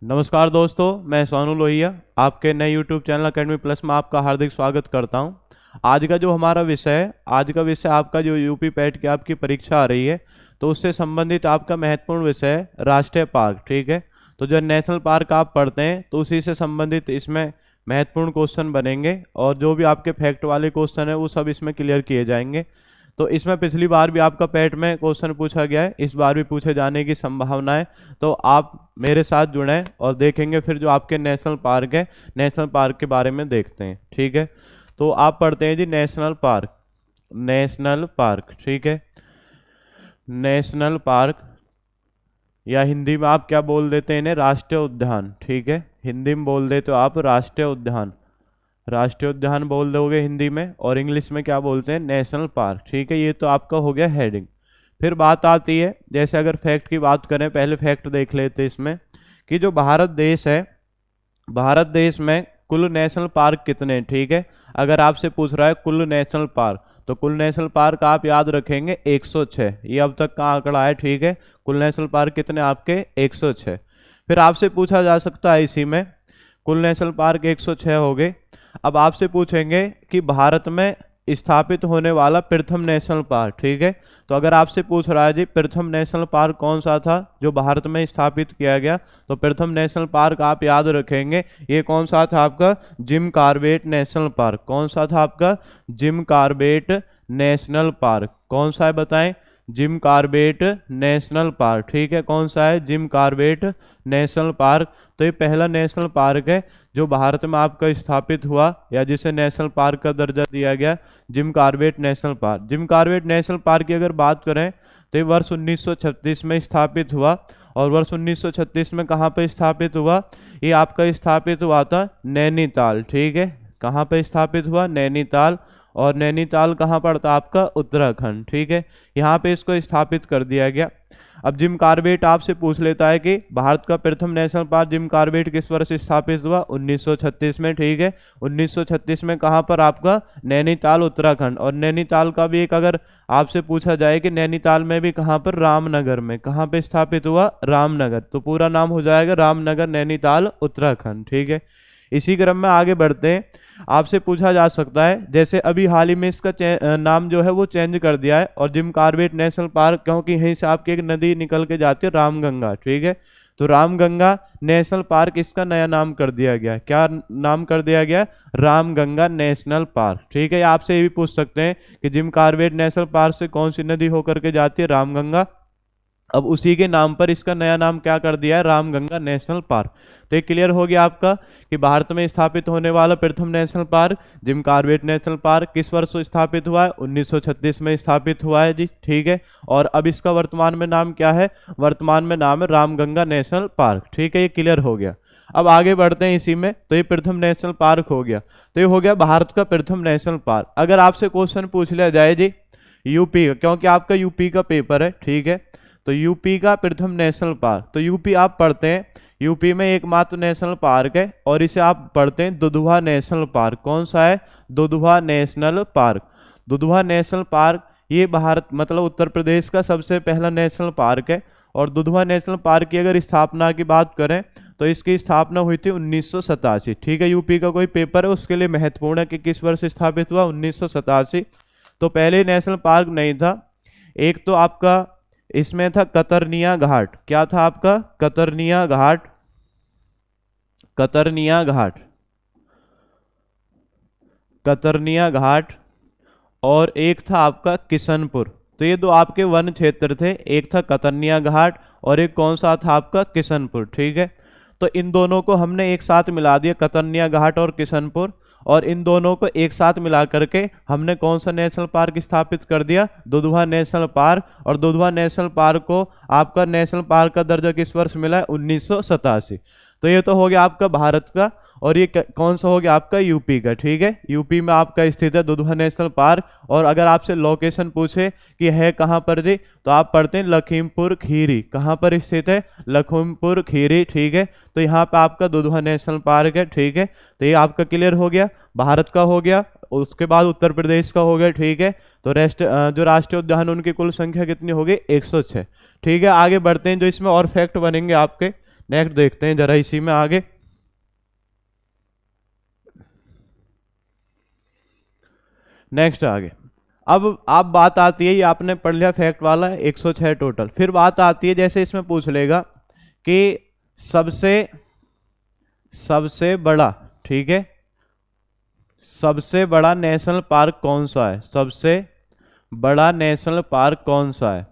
नमस्कार दोस्तों, मैं सोनू लोहिया आपके नए यूट्यूब चैनल अकेडमी प्लस में आपका हार्दिक स्वागत करता हूं। आज का जो हमारा विषय है, आज का विषय आपका जो यूपी पैट की आपकी परीक्षा आ रही है, तो उससे संबंधित आपका महत्वपूर्ण विषय है राष्ट्रीय पार्क। ठीक है, तो जो नेशनल पार्क आप पढ़ते हैं तो उसी से संबंधित इसमें महत्वपूर्ण क्वेश्चन बनेंगे और जो भी आपके फैक्ट वाले क्वेश्चन है वो सब इसमें क्लियर किए जाएंगे। तो इसमें पिछली बार भी आपका पैट में क्वेश्चन पूछा गया है, इस बार भी पूछे जाने की संभावना है। तो आप मेरे साथ जुड़ें और देखेंगे फिर जो आपके नेशनल पार्क है, नेशनल पार्क के बारे में देखते हैं। ठीक है, तो आप पढ़ते हैं जी नेशनल पार्क। नेशनल पार्क, ठीक है, नेशनल पार्क या हिंदी में आप क्या बोल देते हैं इन्हें, राष्ट्रीय उद्यान। ठीक है, हिंदी में बोल देते हो आप राष्ट्रीय उद्यान, राष्ट्रीय उद्यान बोल दोगे हिंदी में, और इंग्लिश में क्या बोलते हैं, नेशनल पार्क। ठीक है, ये तो आपका हो गया हेडिंग। फिर बात आती है, जैसे अगर फैक्ट की बात करें, पहले फैक्ट देख लेते हैं इसमें कि जो भारत देश है, भारत देश में कुल नेशनल पार्क कितने हैं। ठीक है, अगर आपसे पूछ रहा है कुल नेशनल पार्क, तो कुल नेशनल पार्क आप याद रखेंगे 106, ये अब तक का आंकड़ा है। ठीक है, कुल नेशनल पार्क कितने आपके 106। फिर आपसे पूछा जा सकता है इसी में, कुल नेशनल पार्क 106 हो गए। अब आपसे पूछेंगे कि भारत में स्थापित होने वाला प्रथम नेशनल पार्क। ठीक है, तो अगर आपसे पूछ रहा है जी प्रथम नेशनल पार्क कौन सा था जो भारत में स्थापित किया गया, तो प्रथम नेशनल पार्क आप याद रखेंगे ये कौन सा था आपका, जिम कॉर्बेट नेशनल पार्क। कौन सा था आपका, जिम कॉर्बेट नेशनल पार्क। कौन सा है बताएं, जिम कॉर्बेट नेशनल पार्क। ठीक है, कौन सा है, जिम कॉर्बेट नेशनल पार्क। तो ये पहला नेशनल पार्क है जो भारत में आपका स्थापित हुआ या जिसे नेशनल पार्क का दर्जा दिया गया, Jim Corbett national park. Jim Corbett national park की अगर बात करें तो ये वर्ष 1936 में स्थापित हुआ। और वर्ष 1936 में कहाँ पर स्थापित हुआ, ये आपका स्थापित हुआ था नैनीताल। ठीक है, कहाँ पर स्थापित हुआ, नैनीताल। और नैनीताल कहाँ पड़ता आपका, उत्तराखंड। ठीक है, यहाँ पे इसको स्थापित कर दिया गया। अब जिम कॉर्बेट आपसे पूछ लेता है कि भारत का प्रथम नेशनल पार्क जिम कॉर्बेट किस वर्ष स्थापित हुआ, 1936 में। ठीक है, 1936 में कहाँ पर आपका, नैनीताल उत्तराखंड। और नैनीताल का भी एक अगर आपसे पूछा जाए कि नैनीताल में भी कहाँ पर, रामनगर में। कहाँ पे स्थापित हुआ, रामनगर। तो पूरा नाम हो जाएगा रामनगर नैनीताल उत्तराखंड। ठीक है, इसी क्रम में आगे बढ़ते हैं। आपसे पूछा जा सकता है, जैसे अभी हाल ही में इसका नाम जो है वो चेंज कर दिया है, और जिम कॉर्बेट नेशनल पार्क क्योंकि यहीं से आपकी एक नदी निकल के जाती है, रामगंगा। ठीक है, तो रामगंगा नेशनल पार्क इसका नया नाम कर दिया गया। क्या नाम कर दिया गया, रामगंगा नेशनल पार्क। ठीक है, आपसे ये भी पूछ सकते हैं कि जिम कॉर्बेट नेशनल पार्क से कौन सी नदी होकर के जाती है, रामगंगा। अब उसी के नाम पर इसका नया नाम क्या कर दिया है, रामगंगा नेशनल पार्क। तो ये क्लियर हो गया आपका कि भारत में स्थापित होने वाला प्रथम national park Jim Corbett national park किस वर्ष स्थापित हुआ है, 1936 में स्थापित हुआ है जी। ठीक है, और अब इसका वर्तमान में नाम क्या है, वर्तमान में नाम है रामगंगा नेशनल पार्क। ठीक है, ये क्लियर हो गया। अब आगे बढ़ते हैं इसी में, तो ये प्रथम नेशनल पार्क हो गया। तो ये हो गया भारत का प्रथम नेशनल पार्क। अगर आपसे क्वेश्चन पूछ लिया जाए जी यूपी का, क्योंकि आपका यूपी का पेपर है। ठीक है, तो यूपी का प्रथम नेशनल पार्क, तो यूपी आप पढ़ते हैं, यूपी में एकमात्र नेशनल पार्क है और इसे आप पढ़ते हैं दुधवा नेशनल पार्क। कौन सा है, Dudhwa National park. Dudhwa National park ये भारत मतलब उत्तर प्रदेश का सबसे पहला नेशनल पार्क है। और दुधवा नेशनल पार्क की अगर स्थापना की बात करें तो इसकी स्थापना हुई थी 1987। ठीक है, यूपी का कोई पेपर है उसके लिए महत्वपूर्ण है कि किस वर्ष स्थापित हुआ, 1987। तो पहले नेशनल पार्क नहीं था, एक तो आपका इसमें था कतरनिया घाट। क्या था आपका, कतरनिया घाट, कतरनिया घाट, कतरनिया घाट। और एक था आपका किशनपुर। तो ये दो आपके वन क्षेत्र थे, एक था कतरनिया घाट और एक कौन सा था आपका, किशनपुर। ठीक है, तो इन दोनों को हमने एक साथ मिला दिया, कतरनिया घाट और किशनपुर, और इन दोनों को एक साथ मिला करके हमने कौन सा नेशनल पार्क स्थापित कर दिया, दुधवा नेशनल पार्क। और दुधवा नेशनल पार्क को आपका नेशनल पार्क का दर्जा किस वर्ष मिला है, 1987। तो ये तो हो गया आपका भारत का, और ये कौन सा हो गया आपका, यूपी का। ठीक है, यूपी में आपका स्थित है दुधवा नेशनल पार्क। और अगर आपसे लोकेशन पूछे कि है कहाँ पर जी, तो आप पढ़ते हैं लखीमपुर खीरी। कहाँ पर स्थित है, लखीमपुर खीरी। ठीक है, तो यहाँ पे आपका दुधवा नेशनल पार्क है। ठीक है, तो ये आपका क्लियर हो गया, भारत का हो गया। उसके बाद उत्तर प्रदेश का हो गया। ठीक है, तो जो राष्ट्रीय उद्यान उनकी कुल संख्या कितनी होगी, 106। ठीक है, आगे बढ़ते हैं, जो इसमें और फैक्ट बनेंगे आपके नेक्स्ट देखते हैं जरा इसी में आगे। नेक्स्ट आगे, अब आप बात आती है, ये आपने पढ़ लिया फैक्ट वाला 106 टोटल। फिर बात आती है जैसे इसमें पूछ लेगा कि सबसे बड़ा, ठीक है, सबसे बड़ा नेशनल पार्क कौन सा है, सबसे बड़ा नेशनल पार्क कौन सा है,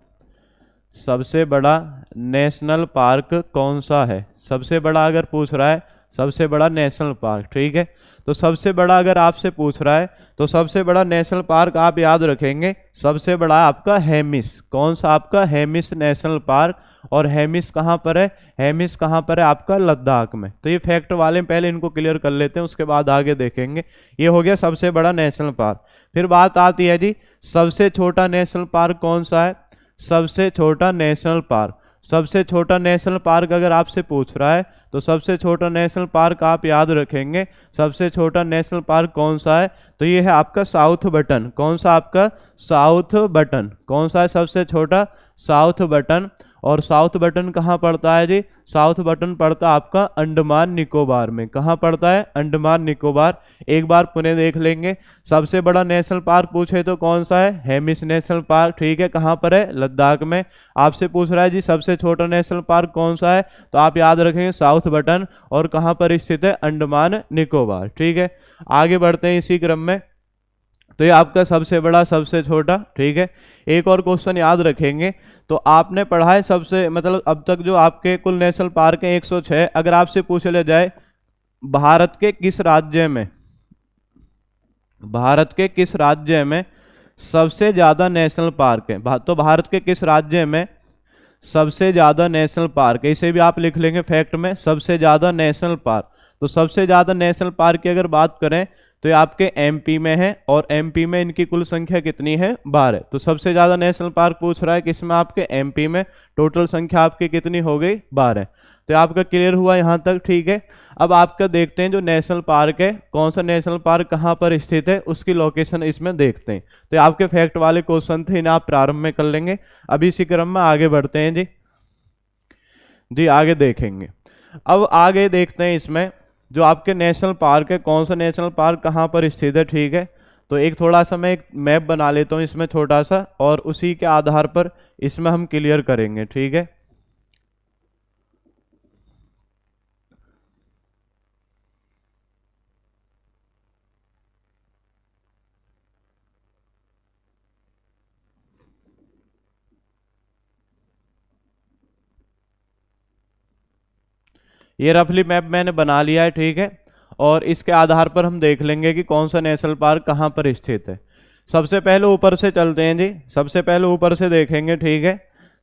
सबसे बड़ा नेशनल पार्क कौन सा है। सबसे बड़ा अगर पूछ रहा है, सबसे बड़ा नेशनल पार्क, ठीक है। तो सबसे बड़ा अगर आपसे पूछ रहा है तो सबसे बड़ा नेशनल पार्क आप याद रखेंगे, सबसे बड़ा आपका हेमिस। कौन सा आपका, हेमिस नेशनल पार्क। और हेमिस कहाँ पर है, हेमिस कहाँ पर है आपका, लद्दाख में। तो ये फैक्ट वाले पहले इनको क्लियर कर लेते हैं, उसके बाद आगे देखेंगे। ये हो गया सबसे बड़ा नेशनल पार्क। फिर बात आती है जी सबसे छोटा नेशनल पार्क कौन सा है, सबसे छोटा नेशनल पार्क। सबसे छोटा नेशनल पार्क अगर आपसे पूछ रहा है तो सबसे छोटा नेशनल पार्क आप याद रखेंगे, सबसे छोटा नेशनल पार्क कौन सा है, तो ये है आपका साउथ बटन। कौन सा आपका, साउथ बटन। कौन सा है सबसे छोटा, साउथ बटन। और साउथ बटन कहाँ पड़ता है जी, साउथ बटन पड़ता है आपका अंडमान निकोबार में। कहाँ पड़ता है, अंडमान निकोबार। एक बार पुनः देख लेंगे, सबसे बड़ा नेशनल पार्क पूछे तो कौन सा है, हेमिस नेशनल पार्क, ठीक है। कहाँ पर है, लद्दाख में। आपसे पूछ रहा है जी सबसे छोटा नेशनल पार्क कौन सा है, तो आप याद रखेंगे साउथ बटन। और कहाँ पर स्थित है, अंडमान निकोबार, ठीक है। आगे बढ़ते हैं इसी क्रम में। तो ये आपका सबसे बड़ा सबसे छोटा, ठीक है। एक और क्वेश्चन याद रखेंगे, तो आपने पढ़ा है सबसे, मतलब अब तक जो आपके कुल नेशनल पार्क हैं 106। अगर आपसे पूछ लिया जाए भारत के किस राज्य में, भारत के किस राज्य में सबसे ज्यादा नेशनल पार्क है, तो भारत के किस राज्य में सबसे ज्यादा नेशनल पार्क है, इसे भी आप लिख लेंगे फैक्ट में, सबसे ज्यादा नेशनल पार्क। तो सबसे ज्यादा नेशनल पार्क की अगर बात करें तो ये आपके एमपी में है, और एमपी में इनकी कुल संख्या कितनी है, 12। तो सबसे ज्यादा नेशनल पार्क पूछ रहा है किसमें, आपके एमपी में। टोटल संख्या आपकी कितनी हो गई, 12। तो आपका क्लियर हुआ यहाँ तक, ठीक है। अब आपका देखते हैं जो नेशनल पार्क है, कौन सा नेशनल पार्क कहाँ पर स्थित है, उसकी लोकेशन इसमें देखते हैं। तो आपके फैक्ट वाले क्वेश्चन थे, इन्हें आप प्रारंभ में कर लेंगे। अभी इसी क्रम में आगे बढ़ते हैं जी आगे देखेंगे। अब आगे देखते हैं इसमें जो आपके नेशनल पार्क है, कौन सा नेशनल पार्क कहाँ पर स्थित है, ठीक है। तो एक थोड़ा सा मैं एक मैप बना लेता हूँ इसमें छोटा सा, और उसी के आधार पर इसमें हम क्लियर करेंगे, ठीक है। ये रफली मैप मैंने बना लिया है, ठीक है। और इसके आधार पर हम देख लेंगे कि कौन सा नेशनल पार्क कहाँ पर स्थित है। सबसे पहले ऊपर से चलते हैं जी, सबसे पहले ऊपर से देखेंगे, ठीक है।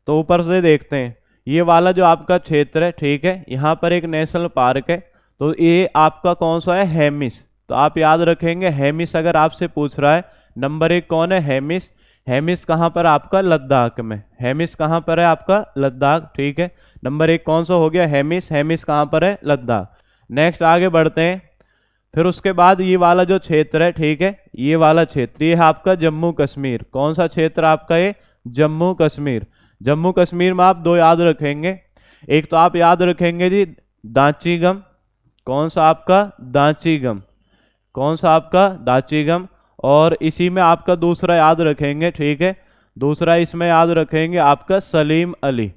तो ऊपर से देखते हैं, ये वाला जो आपका क्षेत्र है, ठीक है, यहाँ पर एक नेशनल पार्क है। तो ये आपका कौन सा है, हेमिस। तो आप याद रखेंगे हेमिस अगर आपसे पूछ रहा है, नंबर 1 कौन है, हेमिस। हेमिस कहाँ पर आपका, लद्दाख में। हेमिस कहाँ पर है आपका, लद्दाख, ठीक है। नंबर 1 कौन सा हो गया, हेमिस। हेमिस कहाँ पर है, लद्दाख। नेक्स्ट आगे बढ़ते हैं। फिर उसके बाद ये वाला जो क्षेत्र है, ठीक है, ये वाला क्षेत्र ये है आपका जम्मू कश्मीर। कौन सा क्षेत्र आपका, ये जम्मू कश्मीर। जम्मू कश्मीर में आप 2 याद रखेंगे, एक तो आप याद रखेंगे जी दांचीगम। कौन सा आपका, दांचीगम। कौन सा आपका, दांचीगम। और इसी में आपका दूसरा याद रखेंगे, ठीक है, दूसरा इसमें याद रखेंगे आपका सलीम अली।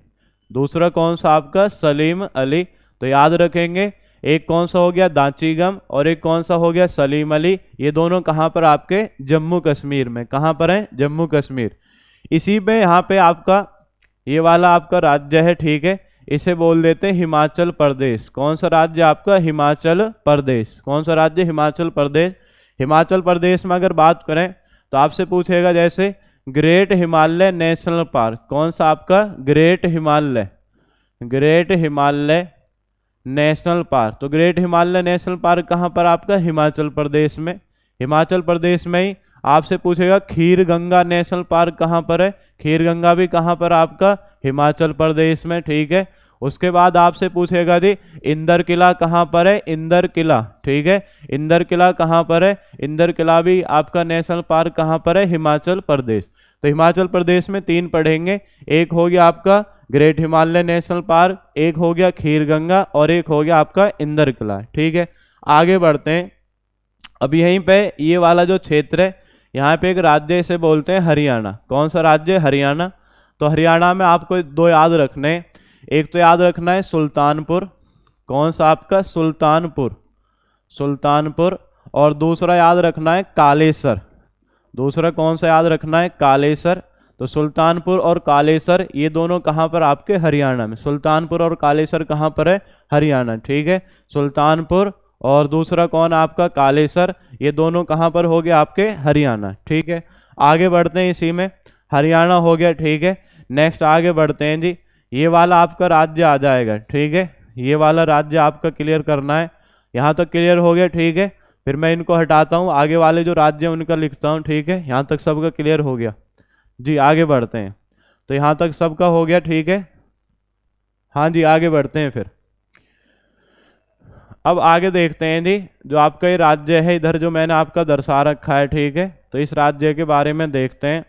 दूसरा कौन सा आपका, सलीम अली। तो याद रखेंगे एक कौन सा हो गया, दांचीगम, और एक कौन सा हो गया, सलीम अली। ये दोनों कहाँ पर आपके, जम्मू कश्मीर में। कहाँ पर है, जम्मू कश्मीर। इसी में यहाँ पे आपका ये वाला आपका राज्य है, ठीक है, इसे बोल देते हैं हिमाचल प्रदेश। कौन सा राज्य आपका, हिमाचल प्रदेश। कौन सा राज्य, हिमाचल प्रदेश। हिमाचल प्रदेश में अगर बात करें तो आपसे पूछेगा जैसे ग्रेट हिमालय नेशनल पार्क। कौन सा आपका, great Himalaya. Great Himalaya national park. तो ग्रेट हिमालय नेशनल पार्क कहाँ पर आपका, हिमाचल प्रदेश में। हिमाचल प्रदेश में ही आपसे पूछेगा खीर गंगा नेशनल पार्क कहाँ पर है। खीर गंगा भी कहाँ पर आपका, हिमाचल प्रदेश में, ठीक है। उसके बाद आपसे पूछेगा जी इंदर किला कहाँ पर है, इंदर किला, ठीक है। इंदर किला कहाँ पर है, इंदर किला भी आपका नेशनल पार्क कहाँ पर है, हिमाचल प्रदेश। तो हिमाचल प्रदेश में 3 पढ़ेंगे, एक हो गया आपका ग्रेट हिमालय नेशनल पार्क, एक हो गया खीरगंगा और एक हो गया आपका इंदरकिला। ठीक है, आगे बढ़ते हैं। अब यहीं पे ये वाला जो क्षेत्र है, यहाँ पे एक राज्य इसे बोलते हैं हरियाणा। कौन सा राज्य? हरियाणा। तो हरियाणा में आपको 2 याद रखने हैं, एक तो याद रखना है सुल्तानपुर। कौन सा आपका? सुल्तानपुर, सुल्तानपुर। और दूसरा याद रखना है कालेसर। दूसरा कौन सा याद रखना है? कालेसर। तो सुल्तानपुर और कालेसर ये दोनों कहाँ पर? आपके हरियाणा में। सुल्तानपुर और कालेसर कहाँ पर है? हरियाणा। ठीक है, सुल्तानपुर और दूसरा कौन आपका? कालेसर, ये दोनों कहाँ पर हो गए? आपके हरियाणा। ठीक है, आगे बढ़ते हैं, इसी में हरियाणा हो गया। ठीक है, नेक्स्ट आगे बढ़ते हैं जी। ये वाला आपका राज्य आ जाएगा। ठीक है, ये वाला राज्य आपका क्लियर करना है। यहाँ तक क्लियर हो गया। ठीक है, फिर मैं इनको हटाता हूँ, आगे वाले जो राज्य हैं उनका लिखता हूँ। ठीक है, यहाँ तक सबका क्लियर हो गया जी। आगे बढ़ते हैं, तो यहाँ तक सबका हो गया। ठीक है, हाँ जी, आगे बढ़ते हैं। फिर अब आगे देखते हैं जी, जो आपका ये राज्य है इधर जो मैंने आपका दर्शा रखा है। ठीक है, तो इस राज्य के बारे में देखते हैं।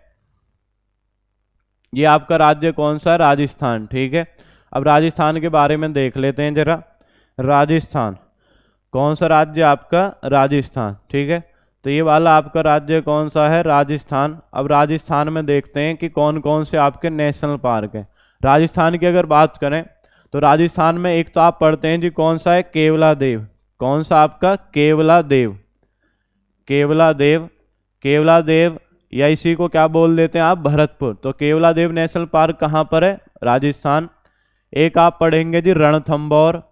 ये आपका राज्य कौन सा है? राजस्थान। ठीक है, अब राजस्थान के बारे में देख लेते हैं जरा। राजस्थान कौन सा राज्य आपका? राजस्थान। ठीक है, तो ये वाला आपका राज्य कौन सा है? राजस्थान। अब राजस्थान में देखते हैं कि कौन कौन से आपके नेशनल पार्क हैं। राजस्थान की अगर बात करें तो राजस्थान में एक तो आप पढ़ते हैं जी, कौन सा है? केवला देव। कौन सा आपका? केवला देव। केवला देव, केवला देव, या इसी को क्या बोल देते हैं आप? भरतपुर। तो केवला देव नेशनल पार्क कहाँ पर है? राजस्थान। एक आप पढ़ेंगे जी रणथंभौर।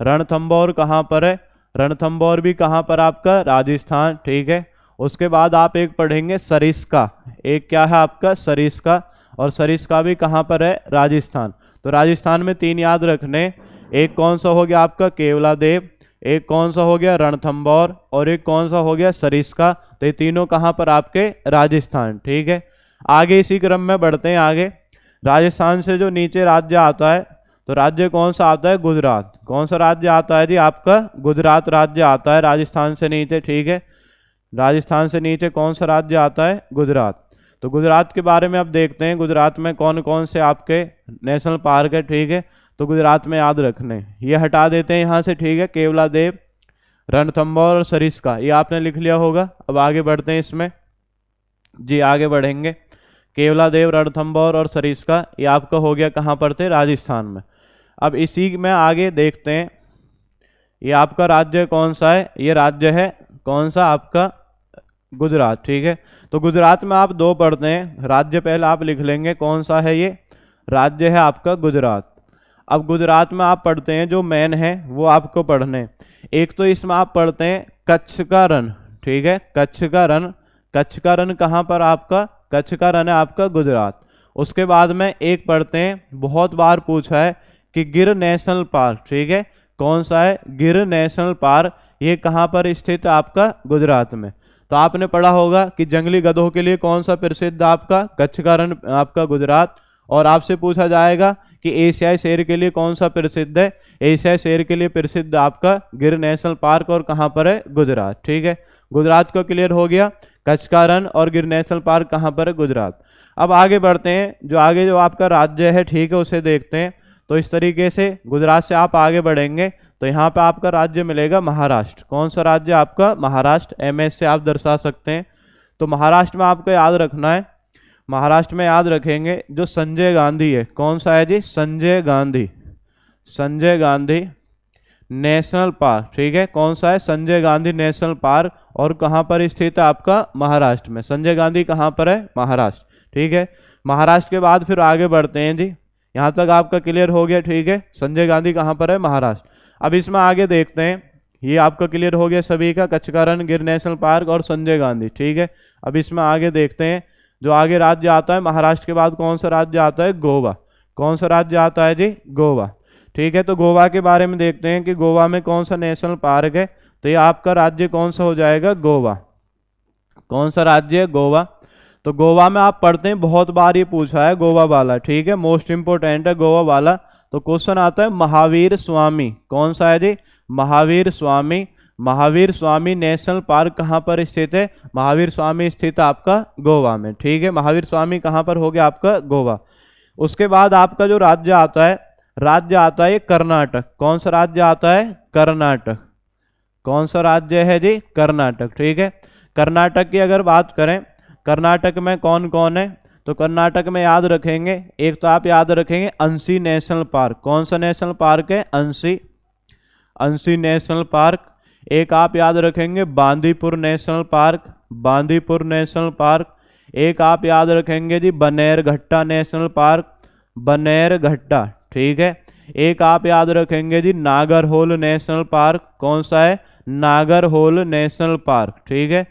रणथंभौर कहाँ पर है? रणथंभौर भी कहाँ पर आपका? राजस्थान। ठीक है, उसके बाद आप एक पढ़ेंगे सरिस्का। एक क्या है आपका? सरिस्का। और सरिस्का भी कहाँ पर है? राजस्थान। तो राजस्थान में 3 याद रखने, एक कौन सा हो गया आपका? केवला देव, एक कौन सा हो गया? रणथंभौर, और एक कौन सा हो गया? सरिस्का। तो ये तीनों कहाँ पर? आपके राजस्थान। ठीक है, आगे इसी क्रम में बढ़ते हैं आगे। राजस्थान से जो नीचे राज्य आता है, तो राज्य कौन सा आता है? गुजरात। कौन सा राज्य आता है जी? आपका गुजरात राज्य आता है राजस्थान से नीचे। ठीक है, राजस्थान से नीचे कौन सा राज्य आता है? गुजरात। तो गुजरात के बारे में अब देखते हैं, गुजरात में कौन कौन से आपके नेशनल पार्क है। ठीक है, तो गुजरात में याद रखने, ये हटा देते हैं यहाँ से। ठीक है, केवला देव, रणथंभौर और सरिस्का ये आपने लिख लिया होगा। अब आगे बढ़ते हैं इसमें जी, आगे बढ़ेंगे। केवला देव, रणथंभौर और सरिस्का ये आपका हो गया कहाँ पर थे? राजस्थान में। अब इसी में आगे देखते हैं, ये आपका राज्य कौन सा है? ये राज्य है कौन सा? आपका गुजरात। ठीक है, तो गुजरात में आप 2 पढ़ते हैं। राज्य पहले आप लिख लेंगे, कौन सा है? ये राज्य है आपका गुजरात। अब गुजरात में आप पढ़ते हैं जो मेन है वो आपको पढ़ने, एक तो इसमें आप पढ़ते हैं कच्छ का रण। ठीक है, कच्छ का रण। कच्छ का रण कहाँ पर आपका? कच्छ का रण है आपका गुजरात। उसके बाद में एक पढ़ते हैं, बहुत बार पूछा है कि गिर नेशनल पार्क। ठीक है, कौन सा है? गिर नेशनल पार्क। ये कहाँ पर स्थित है? आपका गुजरात में। तो आपने पढ़ा होगा कि जंगली गधों के लिए कौन सा प्रसिद्ध? आपका कच्छ का रण आपका गुजरात। और आपसे पूछा जाएगा कि एशियाई शेर के लिए कौन सा प्रसिद्ध है? एशियाई शेर के लिए प्रसिद्ध आपका गिर नेशनल पार्क, और कहाँ पर है? गुजरात। ठीक है, गुजरात को क्लियर हो गया। कच्छ का रण और गिर नेशनल पार्क कहाँ पर है? गुजरात। अब आगे बढ़ते हैं, जो आगे जो आपका राज्य है, ठीक है, उसे देखते हैं। तो इस तरीके से गुजरात से आप आगे बढ़ेंगे तो यहाँ पे आपका राज्य मिलेगा महाराष्ट्र। कौन सा राज्य? आपका महाराष्ट्र। MS से आप दर्शा सकते हैं। तो महाराष्ट्र में आपको याद रखना है, महाराष्ट्र में याद रखेंगे जो संजय गांधी है। कौन सा है जी? संजय गांधी। Sanjay Gandhi National Park. ठीक है, कौन सा है? Sanjay Gandhi National Park. और कहाँ पर स्थित है? आपका महाराष्ट्र में। संजय गांधी कहाँ पर है? महाराष्ट्र। ठीक है, महाराष्ट्र के बाद फिर आगे बढ़ते हैं जी, यहाँ तक आपका क्लियर हो गया। ठीक है, संजय गांधी कहाँ पर है? महाराष्ट्र। अब इसमें आगे देखते हैं, ये आपका क्लियर हो गया सभी का, कच्छ का रण, गिर नेशनल पार्क और संजय गांधी। ठीक है, अब इसमें आगे देखते हैं, जो आगे राज्य आता है महाराष्ट्र के बाद कौन सा राज्य आता है? गोवा। कौन सा राज्य आता है जी? गोवा। ठीक है, तो गोवा के बारे में देखते हैं कि गोवा में कौन सा नेशनल पार्क है। तो ये आपका राज्य कौन सा हो जाएगा? गोवा। कौन सा राज्य है? गोवा। तो गोवा में आप पढ़ते हैं, बहुत बार ये पूछा है गोवा वाला। ठीक है, मोस्ट इंपोर्टेंट है गोवा वाला। तो क्वेश्चन आता है महावीर स्वामी। कौन सा है जी? महावीर स्वामी। महावीर स्वामी नेशनल पार्क कहाँ पर स्थित है? महावीर स्वामी स्थित आपका गोवा में, ठीक है। महावीर स्वामी कहाँ पर हो गया आपका? गोवा। उसके बाद आपका जो राज्य आता है कर्नाटक। कौन सा राज्य आता है? कर्नाटक। कौन सा राज्य है जी? कर्नाटक, ठीक है। कर्नाटक की अगर बात करें, कर्नाटक में कौन कौन है, तो कर्नाटक में याद रखेंगे, एक तो आप याद रखेंगे अंशी नेशनल पार्क। कौन सा नेशनल पार्क है? अंशी नेशनल पार्क। एक आप याद रखेंगे Bandipur national park, Bandipur national park. एक आप याद रखेंगे जी बनेरघट्टा नेशनल पार्क, बनेरघट्टा, ठीक है। एक आप याद रखेंगे जी नागरहोल नेशनल पार्क। कौन सा है? नागरहोल नेशनल पार्क, ठीक है।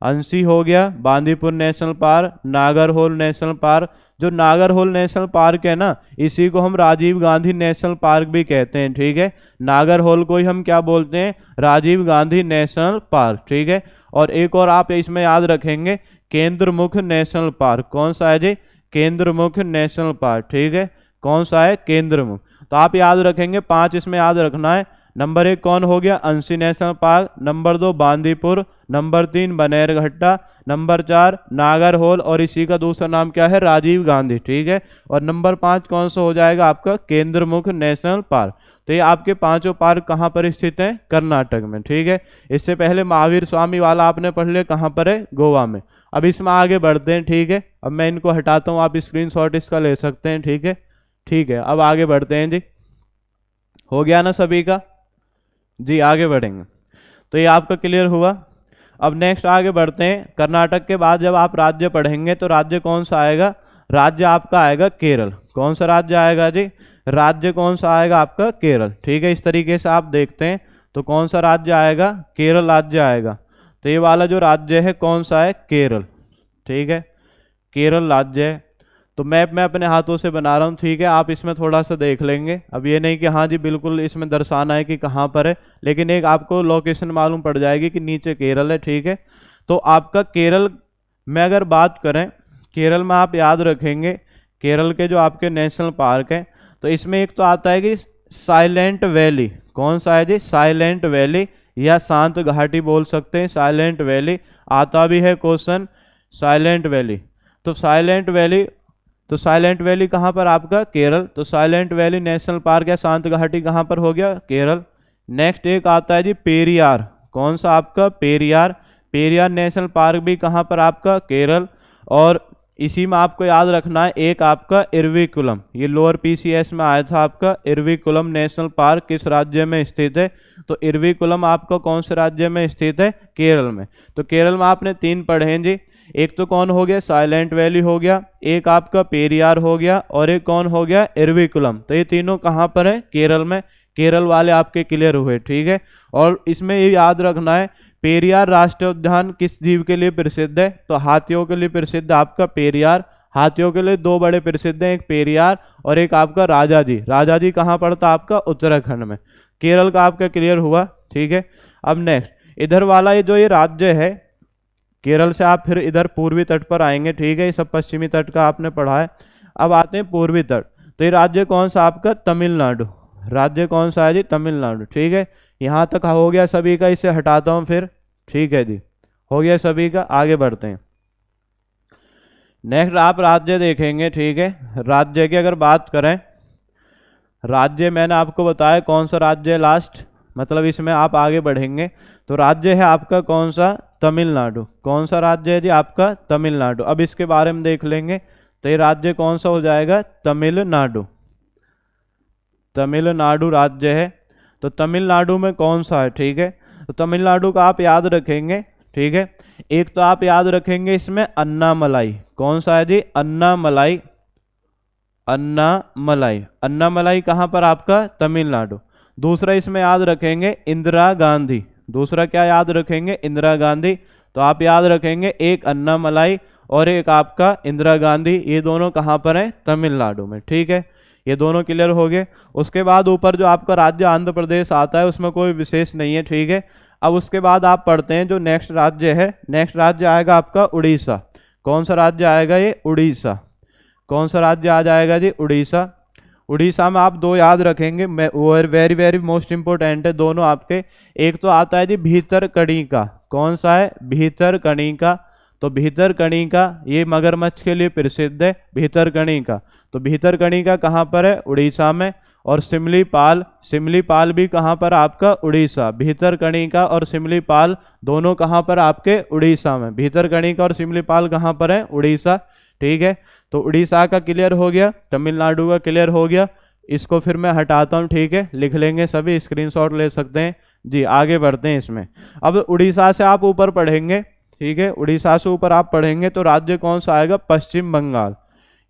अंशी हो गया, Bandipur national park, Nagarhole national park. जो नागरहोल नेशनल पार्क है ना, इसी को हम राजीव गांधी नेशनल पार्क भी कहते हैं, ठीक है। नागरहोल को ही हम क्या बोलते हैं? राजीव गांधी नेशनल पार्क, ठीक है। और एक और आप इसमें याद रखेंगे केंद्रमुख नेशनल पार्क। कौन सा है जी? केंद्रमुख नेशनल पार्क, ठीक है। कौन सा है? केंद्रमुख। तो आप याद रखेंगे 5 इसमें याद रखना है। नंबर 1 कौन हो गया? अंशी national park. Number 2 Bandipur. Number 3 Bannerghatta. Number 4 Nagarhole, और इसी का दूसरा नाम क्या है? राजीव गांधी, ठीक है। और नंबर 5 कौन सा हो जाएगा आपका? Kendramukh national park. तो ये आपके पांचों पार्क कहाँ पर स्थित हैं? कर्नाटक में, ठीक है। इससे पहले महावीर स्वामी वाला आपने पढ़ लिया, कहाँ पर है? गोवा में। अब इसमें आगे बढ़ते हैं, ठीक है। अब मैं इनको हटाता हूँ, आप स्क्रीनशॉट इसका ले सकते हैं, ठीक है। ठीक है, अब आगे बढ़ते हैं जी। हो गया ना सभी का जी? आगे बढ़ेंगे। तो ये आपका क्लियर हुआ। अब नेक्स्ट आगे बढ़ते हैं। कर्नाटक के बाद जब आप राज्य पढ़ेंगे तो राज्य कौन सा आएगा? राज्य आपका आएगा केरल। कौन सा राज्य आएगा जी? राज्य कौन सा आएगा आपका? केरल, ठीक है। इस तरीके से आप देखते हैं तो कौन सा राज्य आएगा? केरल राज्य आएगा। तो ये वाला जो राज्य है कौन सा है? केरल, ठीक है। केरल राज्य है। तो मैप मैं अपने हाथों से बना रहा हूँ, ठीक है। आप इसमें थोड़ा सा देख लेंगे। अब ये नहीं कि हाँ जी बिल्कुल इसमें दर्शाना है कि कहाँ पर है, लेकिन एक आपको लोकेशन मालूम पड़ जाएगी कि नीचे केरल है, ठीक है। तो आपका केरल में अगर बात करें, केरल में आप याद रखेंगे केरल के जो आपके नेशनल पार्क हैं, तो इसमें एक तो आता है कि साइलेंट वैली। कौन सा है जी? साइलेंट वैली, या शांत घाटी बोल सकते हैं। साइलेंट वैली आता भी है क्वेश्चन, साइलेंट वैली। तो साइलेंट वैली कहाँ पर आपका? केरल। तो साइलेंट वैली नेशनल पार्क या शांत घाटी कहाँ पर हो गया? केरल। नेक्स्ट एक आता है जी पेरियार। कौन सा आपका? पेरियार। पेरियार नेशनल पार्क भी कहाँ पर आपका? केरल। और इसी में आपको याद रखना है एक आपका इरविकुलम, ये लोअर PCS में आया था आपका। इरविकुलम नेशनल पार्क किस राज्य में स्थित है? तो इरविकुलम आपका कौन से राज्य में स्थित है? केरल में। तो केरल में आपने 3 पढ़े हैं जी। एक तो कौन हो गया? साइलेंट वैली हो गया, एक आपका पेरियार हो गया, और एक कौन हो गया? इरविकुलम। तो ये तीनों कहाँ पर है? केरल में। केरल वाले आपके क्लियर हुए, ठीक है। और इसमें ये याद रखना है पेरियार राष्ट्रीय उद्यान किस जीव के लिए प्रसिद्ध है? तो हाथियों के लिए प्रसिद्ध आपका पेरियार। हाथियों के लिए 2 बड़े प्रसिद्ध हैं, एक पेरियार और एक आपका राजाजी। राजाजी कहाँ पड़ता? आपका उत्तराखंड में। केरल का आपका क्लियर हुआ, ठीक है। अब नेक्स्ट इधर वाला ये जो ये राज्य है, केरल से आप फिर इधर पूर्वी तट पर आएंगे, ठीक है। ये सब पश्चिमी तट का आपने पढ़ा है। अब आते हैं पूर्वी तट। तो ये राज्य कौन सा आपका? तमिलनाडु। राज्य कौन सा है जी? तमिलनाडु, ठीक है। यहाँ तक हो गया सभी का, इसे हटाता हूँ फिर, ठीक है जी। हो गया सभी का, आगे बढ़ते हैं। नेक्स्ट आप राज्य देखेंगे, ठीक है। राज्य की अगर बात करें, राज्य मैंने आपको बताया कौन सा राज्य है लास्ट, मतलब इसमें आप आगे बढ़ेंगे तो राज्य है आपका कौन सा? तमिलनाडु। कौन सा राज्य है जी? आपका तमिलनाडु। अब इसके बारे में देख लेंगे तो ये राज्य कौन सा हो जाएगा? तमिलनाडु। तमिलनाडु राज्य है। तो तमिलनाडु में कौन सा है, ठीक है। तो तमिलनाडु का आप याद रखेंगे, ठीक है। एक तो आप याद रखेंगे इसमें अन्नामलाई। कौन सा है जी? अन्नामलाई। अन्नामलाई। अन्नामलाई कहाँ पर आपका? तमिलनाडु। दूसरा इसमें याद रखेंगे इंदिरा गांधी। दूसरा क्या याद रखेंगे? इंदिरा गांधी। तो आप याद रखेंगे एक अन्नामलाई और एक आपका इंदिरा गांधी। ये दोनों कहाँ पर हैं? तमिलनाडु में, ठीक है। ये दोनों क्लियर हो गए। उसके बाद ऊपर जो आपका राज्य आंध्र प्रदेश आता है उसमें कोई विशेष नहीं है, ठीक है। अब उसके बाद आप पढ़ते हैं जो नेक्स्ट राज्य है। नेक्स्ट राज्य आएगा आपका उड़ीसा। कौन सा राज्य आएगा? ये उड़ीसा। कौन सा राज्य आ जाएगा जी? उड़ीसा। उड़ीसा में आप दो याद रखेंगे, वेरी वेरी मोस्ट इंपोर्टेंट है दोनों आपके। एक तो आता है जी भीतरकनिका, कौन सा है, भीतरकनिका। तो भीतरकनिका ये मगरमच्छ के लिए प्रसिद्ध है, भीतरकनिका। तो भीतरकनिका कहाँ पर है, उड़ीसा में। और सिमलीपाल, सिमलीपाल भी कहाँ पर आपका, उड़ीसा। भीतरकनिका और सिमलीपाल दोनों कहाँ पर आपके, उड़ीसा में। भीतरकनिका और सिमलीपाल कहाँ पर है, उड़ीसा। ठीक है, तो उड़ीसा का क्लियर हो गया, तमिलनाडु का क्लियर हो गया। इसको फिर मैं हटाता हूँ, ठीक है, लिख लेंगे सभी, स्क्रीनशॉट ले सकते हैं जी। आगे बढ़ते हैं इसमें। अब उड़ीसा से आप ऊपर पढ़ेंगे, ठीक है, उड़ीसा से ऊपर आप पढ़ेंगे तो राज्य कौन सा आएगा, पश्चिम बंगाल।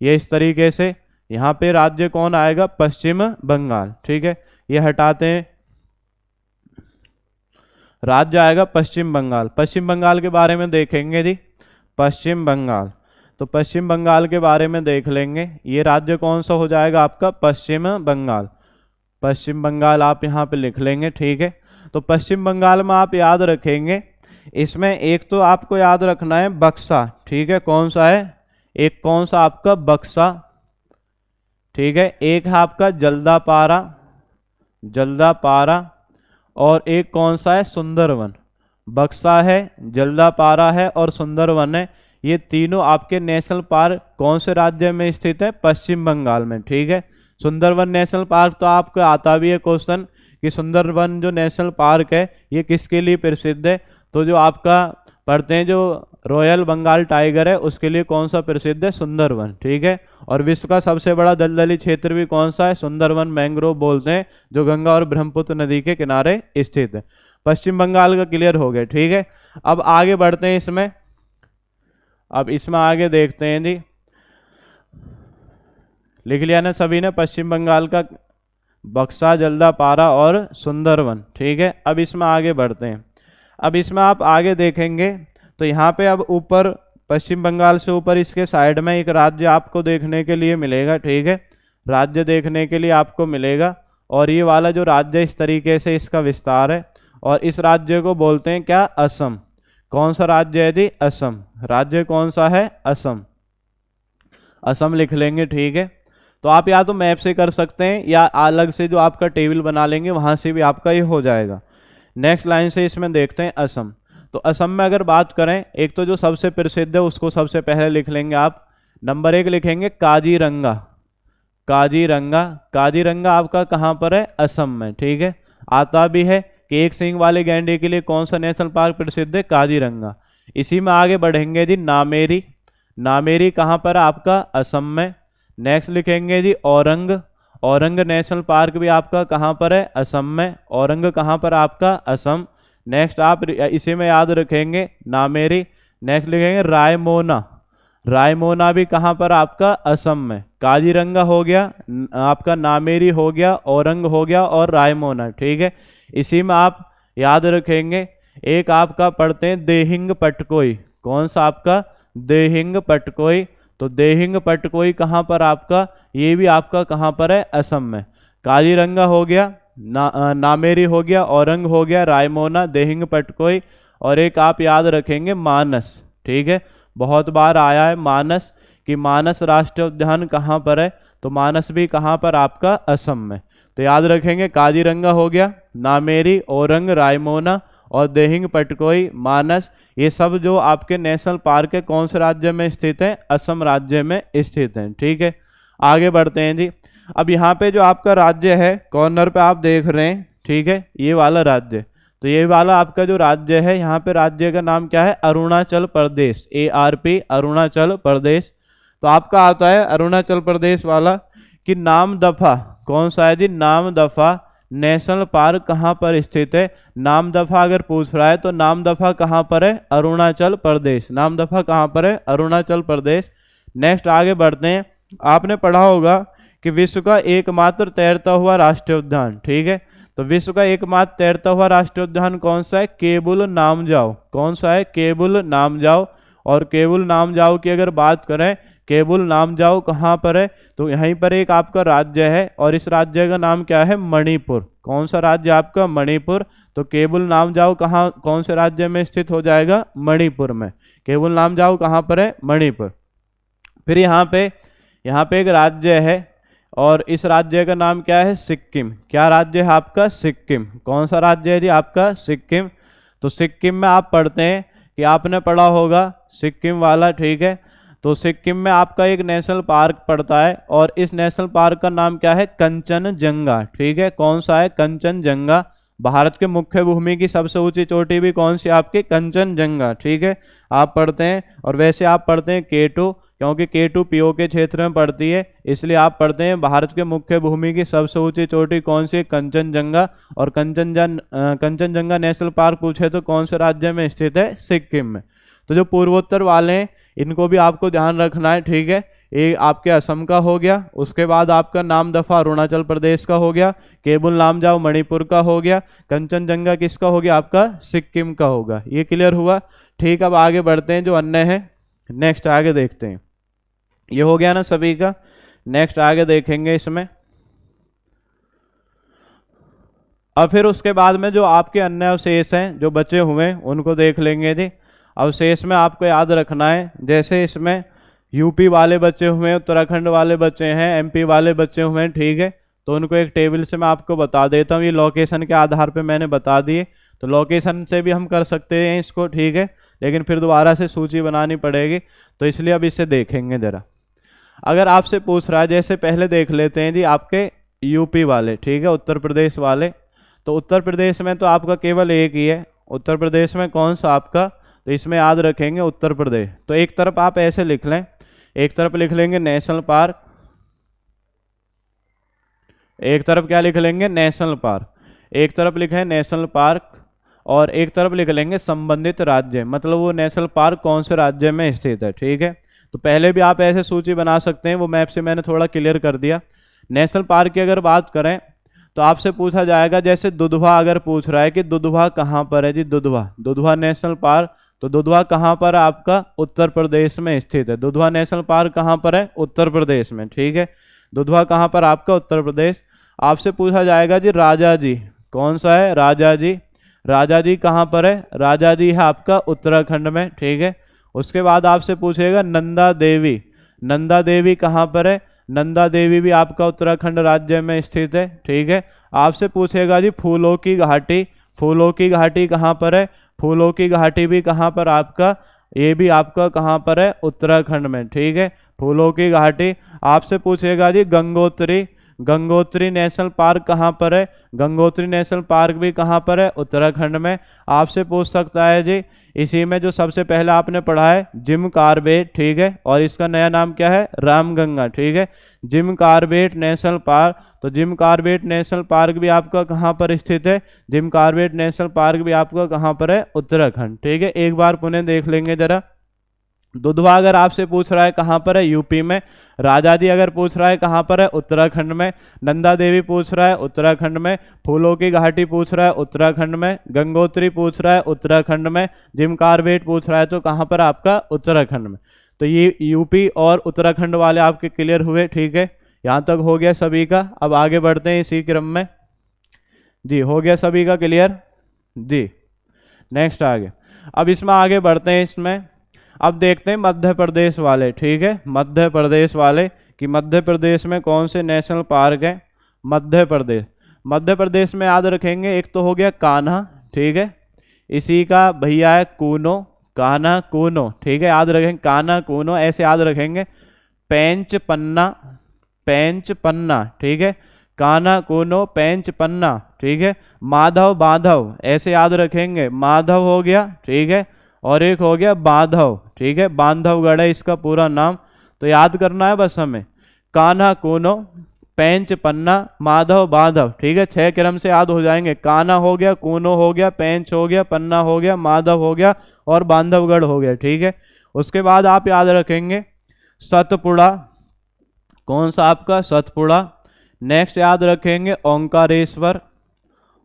ये इस तरीके से यहाँ पे राज्य कौन आएगा, पश्चिम बंगाल। ठीक है, ये हटाते हैं, राज्य आएगा पश्चिम बंगाल। पश्चिम बंगाल के बारे में देखेंगे जी, पश्चिम बंगाल। तो पश्चिम बंगाल के बारे में देख लेंगे, ये राज्य कौन सा हो जाएगा आपका, पश्चिम बंगाल। पश्चिम बंगाल आप यहाँ पे लिख लेंगे, ठीक है। तो पश्चिम बंगाल में आप याद रखेंगे, इसमें एक तो आपको याद रखना है बक्सा, ठीक है, कौन सा है, एक कौन सा आपका, बक्सा। ठीक है, एक है आपका जल्दापारा, जल्दापारा। और एक कौन सा है, सुंदरवन। बक्सा है, जल्दापारा है और सुंदरवन है। ये तीनों आपके नेशनल पार्क कौन से राज्य में स्थित है, पश्चिम बंगाल में। ठीक है, सुंदरवन नेशनल पार्क तो आपको आता भी है क्वेश्चन कि सुंदरवन जो नेशनल पार्क है ये किसके लिए प्रसिद्ध है। तो जो आपका पढ़ते हैं जो रॉयल बंगाल टाइगर है उसके लिए कौन सा प्रसिद्ध है, सुंदरवन। ठीक है, और विश्व का सबसे बड़ा दलदली क्षेत्र भी कौन सा है, सुंदरवन मैंग्रोव बोलते हैं, जो गंगा और ब्रह्मपुत्र नदी के किनारे स्थित है। पश्चिम बंगाल का क्लियर हो गया। ठीक है, अब आगे बढ़ते हैं इसमें। अब इसमें आगे देखते हैं जी, लिख लिया ना सभी ने, पश्चिम बंगाल का बक्सा, जल्दापारा और सुंदरवन। ठीक है, अब इसमें आगे बढ़ते हैं। अब इसमें आप आगे देखेंगे तो यहाँ पे अब ऊपर पश्चिम बंगाल से ऊपर इसके साइड में एक राज्य आपको देखने के लिए मिलेगा। ठीक है, राज्य देखने के लिए आपको मिलेगा, और ये वाला जो राज्य इस तरीके से इसका विस्तार है, और इस राज्य को बोलते हैं क्या, असम। कौन सा राज्य है जी, असम। राज्य कौन सा है, असम। असम लिख लेंगे। ठीक है, तो आप या तो मैप से कर सकते हैं या अलग से जो आपका टेबल बना लेंगे वहां से भी आपका ये हो जाएगा। नेक्स्ट लाइन से इसमें देखते हैं असम। तो असम में अगर बात करें, एक तो जो सबसे प्रसिद्ध है उसको सबसे पहले लिख लेंगे आप। नंबर 1 लिखेंगे काजीरंगा, काजीरंगा। काजीरंगा आपका कहाँ पर है, असम में। ठीक है, आता भी है कि एक सींग वाले गैंडे के लिए कौन सा नेशनल पार्क प्रसिद्ध है, काजीरंगा। इसी में आगे बढ़ेंगे जी, नामेरी। नामेरी कहाँ पर है आपका, असम में। नेक्स्ट लिखेंगे जी औरंग। औरंग नेशनल पार्क भी आपका कहाँ पर है, असम में। औरंग कहाँ पर आपका, असम। नेक्स्ट आप इसी में याद रखेंगे नामेरी। नेक्स्ट लिखेंगे रायमोना। रायमोना भी कहाँ पर आपका, असम में। काजीरंगा हो गया, आपका नामेरी हो गया, औरंग हो गया और रायमोना। ठीक है, इसी में आप याद रखेंगे एक आपका पढ़ते हैं देहिंग पटकोई। कौन सा आपका, देहिंग पटकोई। तो देहिंग पटकोई कहाँ पर आपका, ये भी आपका कहाँ पर है, असम में। काजीरंगा हो गया, नामेरी हो गया, औरंग हो गया, रायमोना, देहिंग पटकोई, और एक आप याद रखेंगे मानस। ठीक है, बहुत बार आया है मानस कि मानस राष्ट्रीय उद्यान कहाँ पर है, तो मानस भी कहाँ पर आपका, असम में। तो याद रखेंगे काजीरंगा हो गया, नामेरी, औरंग, रायमोना और देहिंग पटकोई, मानस, ये सब जो आपके नेशनल पार्क है कौन से राज्य में स्थित है, असम राज्य में स्थित है। ठीक है, आगे बढ़ते हैं जी। अब यहाँ पे जो आपका राज्य है कॉर्नर पे आप देख रहे हैं, ठीक है, ये वाला राज्य, तो ये वाला आपका जो राज्य है, यहाँ पे राज्य का नाम क्या है, अरुणाचल प्रदेश। ARP, अरुणाचल प्रदेश। तो आपका आता है अरुणाचल प्रदेश वाला कि नामदफा। कौन सा है जी, नामदफा नेशनल पार्क कहाँ पर स्थित है। नामदफा अगर पूछ रहा है तो नामदफा कहाँ पर है, अरुणाचल प्रदेश। नामदफा कहाँ पर है, अरुणाचल प्रदेश। नेक्स्ट आगे बढ़ते हैं। आपने पढ़ा होगा कि विश्व का एकमात्र तैरता हुआ राष्ट्रीय उद्यान। ठीक है, तो विश्व का एकमात्र तैरता हुआ राष्ट्रीय उद्यान कौन सा है, केबुल नामजाओ। कौन सा है, केबुल नामजाओ। और केबुल नामजाओ की अगर बात करें, केबुल नामजाओ कहाँ पर है, तो यहीं पर एक आपका राज्य है, और इस राज्य का नाम क्या है, मणिपुर। कौन सा राज्य आपका, मणिपुर। तो केबुल नामजाओ कहाँ, कौन से राज्य में स्थित हो जाएगा, मणिपुर में। केबुल नामजाओ कहाँ पर है, मणिपुर। फिर यहाँ पे एक राज्य है और इस राज्य का नाम क्या है? सिक्किम। क्या राज्य है आपका? सिक्किम। कौन सा राज्य है जी आपका? सिक्किम। तो सिक्किम में आप पढ़ते हैं कि आपने पढ़ा होगा सिक्किम वाला, ठीक है। तो सिक्किम में आपका एक नेशनल पार्क पड़ता है और इस नेशनल पार्क का नाम क्या है? कंचनजंगा, ठीक है। कौन सा है? कंचनजंगा। भारत के मुख्य भूमि की सबसे ऊंची चोटी भी कौन सी? आपकी कंचनजंगा, ठीक है। आप पढ़ते हैं। और वैसे आप पढ़ते हैं K2, क्योंकि K2 पीओके क्षेत्र में पड़ती है, इसलिए आप पढ़ते हैं भारत के मुख्य भूमि की सबसे ऊंची चोटी कौन सी? कंचनजंगा। और कंचनजंगा नेशनल पार्क पूछे तो कौन से राज्य में स्थित है? सिक्किम में। तो जो पूर्वोत्तर वाले हैं इनको भी आपको ध्यान रखना है, ठीक है। ये आपके असम का हो गया, उसके बाद आपका नामदफा अरुणाचल प्रदेश का हो गया, केबुल लामजाओ मणिपुर का हो गया, कंचनजंगा किसका हो गया? आपका सिक्किम का होगा। ये क्लियर हुआ, ठीक। अब आगे बढ़ते हैं, जो अन्य है नेक्स्ट आगे देखते हैं। ये हो गया ना सभी का। नेक्स्ट आगे देखेंगे इसमें। अब फिर उसके बाद में जो आपके अन्य अवशेष हैं जो बचे हुए हैं उनको देख लेंगे जी। अवशेष में आपको याद रखना है, जैसे इसमें यूपी वाले बचे हुए हैं, उत्तराखंड वाले बचे हैं, एमपी वाले बचे हुए हैं, ठीक है। तो उनको एक टेबल से मैं आपको बता देता हूँ, ये लोकेशन के आधार पे मैंने बता दिए। तो लोकेशन से भी हम कर सकते हैं इसको, ठीक है, लेकिन फिर दोबारा से सूची बनानी पड़ेगी, तो इसलिए अब इसे देखेंगे ज़रा। अगर आपसे पूछ रहा है, जैसे पहले देख लेते हैं जी आपके यूपी वाले, ठीक है, उत्तर प्रदेश वाले। तो उत्तर प्रदेश में तो आपका केवल एक ही है। उत्तर प्रदेश में कौन सा आपका? तो इसमें याद रखेंगे उत्तर प्रदेश। तो एक तरफ आप ऐसे लिख लें, एक तरफ लिख लेंगे नेशनल पार्क, एक तरफ क्या लिख लेंगे? National park. एक तरफ लिखें नेशनल पार्क और एक तरफ लिख लेंगे संबंधित राज्य, मतलब वो नेशनल पार्क कौन से राज्य में स्थित है, ठीक है। तो पहले भी आप ऐसे सूची बना सकते हैं, वो मैप से मैंने थोड़ा क्लियर कर दिया। नेशनल पार्क की अगर बात करें तो आपसे पूछा जाएगा, जैसे दुधवा अगर पूछ रहा है कि दुधवा कहाँ पर है जी? Dudhwa, Dudhwa National park. तो दुधवा कहाँ पर है आपका? उत्तर प्रदेश में स्थित है। दुधवा नेशनल पार्क कहाँ पर है? उत्तर प्रदेश में, ठीक है। दुधवा कहाँ पर आपका? उत्तर प्रदेश। आपसे पूछा जाएगा जी राजा जी, कौन सा है? राजा जी। राजा जी कहाँ पर है? राजा जी है आपका उत्तराखंड में, ठीक है। उसके बाद आपसे पूछेगा नंदा देवी, नंदा देवी कहाँ पर है? नंदा देवी भी आपका उत्तराखंड राज्य में स्थित है, ठीक है। आपसे पूछेगा जी फूलों की घाटी, फूलों की घाटी कहाँ पर है? फूलों की घाटी भी कहाँ पर आपका? ये भी आपका कहाँ पर है? उत्तराखंड में, ठीक है। फूलों की घाटी। आपसे पूछेगा जी गंगोत्री, गंगोत्री नेशनल पार्क कहाँ पर है? गंगोत्री नेशनल पार्क भी कहाँ पर है? उत्तराखंड में। आपसे पूछ सकता है जी इसी में जो सबसे पहले आपने पढ़ा है जिम कार्बेट, ठीक है, और इसका नया नाम क्या है? रामगंगा, ठीक है। Jim Corbett national park. तो जिम कार्बेट नेशनल पार्क भी आपका कहाँ पर स्थित है? जिम कार्बेट नेशनल पार्क भी आपका कहाँ पर है? उत्तराखंड, ठीक है। एक बार पुनः देख लेंगे जरा। दुधवा अगर आपसे पूछ रहा है कहाँ पर है? यूपी में। राजा जी अगर पूछ रहा है कहाँ पर है? उत्तराखंड में। नंदा देवी पूछ रहा है उत्तराखंड में। फूलों की घाटी पूछ रहा है उत्तराखंड में। गंगोत्री पूछ रहा है उत्तराखंड में। जिम कार्बेट पूछ रहा है तो कहाँ पर? आपका उत्तराखंड में। तो ये यूपी और उत्तराखंड वाले आपके क्लियर हुए, ठीक है। यहाँ तक हो गया सभी का। अब आगे बढ़ते हैं इसी क्रम में जी। हो गया सभी का क्लियर जी। नेक्स्ट आगे, अब इसमें आगे बढ़ते हैं। इसमें अब देखते हैं मध्य प्रदेश वाले, ठीक है। मध्य प्रदेश वाले कि मध्य प्रदेश में कौन से नेशनल पार्क हैं? मध्य प्रदेश, मध्य प्रदेश में याद रखेंगे एक तो हो गया कान्हा, ठीक है। इसी का भैया है कूनो, कान्हा कूनो, ठीक है। याद रखेंगे कान्हा कूनो, ऐसे याद रखेंगे। पेंच पन्ना, पेंच पन्ना, ठीक है। कान्हा कूनो, पेंच पन्ना, ठीक है। माधव बांधव, ऐसे याद रखेंगे। माधव हो गया, ठीक है, और एक हो गया बांधव, ठीक है। बांधवगढ़ है इसका पूरा नाम। तो याद करना है बस हमें, कान्हा कूनो, पेंच पन्ना, माधव बांधव, ठीक है। 6 क्रम से याद हो जाएंगे। कान्हा हो गया, कूनो हो गया, पेंच हो गया, पन्ना हो गया, माधव हो गया और बांधवगढ़ हो गया, ठीक है। उसके बाद आप याद रखेंगे सतपुड़ा, कौन सा आपका? सतपुड़ा। नेक्स्ट याद रखेंगे ओंकारेश्वर,